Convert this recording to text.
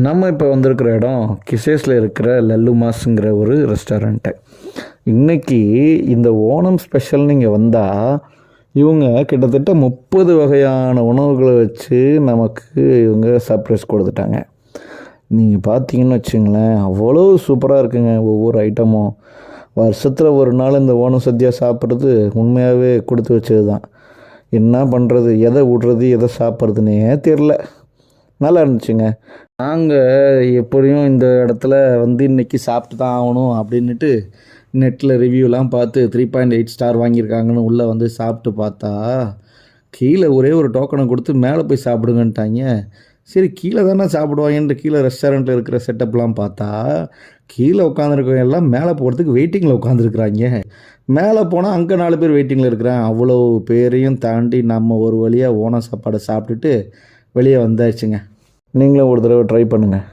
நம்ம இப்போ வந்திருக்கிற இடம் கிசேஸில் இருக்கிற லல்லுமாஸுங்கிற ஒரு ரெஸ்டாரண்ட்டு. இன்றைக்கி இந்த ஓணம் ஸ்பெஷல் நீங்கள் வந்தால் இவங்க கிட்டத்தட்ட 30 வகையான உணவுகளை வச்சு நமக்கு இவங்க சர்ப்ரைஸ் கொடுத்துட்டாங்க. நீங்கள் பார்த்தீங்கன்னு வச்சுங்களேன், அவ்வளோ சூப்பராக இருக்குங்க ஒவ்வொரு ஐட்டமும். வருஷத்தில் ஒரு நாள் இந்த ஓணம் சத்யா சாப்பிட்றது உண்மையாகவே கொடுத்து வச்சது தான். என்ன பண்ணுறது, எதை விட்றது, எதை சாப்பிட்றதுனே தெரில. நல்லா இருந்துச்சுங்க. நாங்கள் எப்படியும் இந்த இடத்துல வந்து இன்றைக்கி சாப்பிட்டு தான் ஆகணும் அப்படின்ட்டு நெட்டில் ரிவ்யூலாம் பார்த்து 3.8 ஸ்டார் வாங்கியிருக்காங்கன்னு உள்ளே வந்து சாப்பிட்டு பார்த்தா, கீழே ஒரே ஒரு டோக்கனை கொடுத்து மேலே போய் சாப்பிடுங்கன்ட்டாங்க. சரி, கீழே தானே சாப்பிடுவாங்கன்ட்டு கீழே ரெஸ்டாரண்ட்டில் இருக்கிற செட்டப்லாம் பார்த்தா, கீழே உட்காந்துருக்கவங்க எல்லாம் மேலே போகிறதுக்கு வெயிட்டிங்கில் உட்காந்துருக்குறாங்க. மேலே போனால் அங்கே 4 பேர் வெயிட்டிங்கில் இருக்கிறேன். அவ்வளோ பேரையும் தாண்டி நம்ம ஒரு வழியாக ஓணம் சாப்பாடை சாப்பிட்டுட்டு வெளியே வந்தாச்சுங்க. நீங்களும் ஒரு தடவை ட்ரை பண்ணுங்கள்.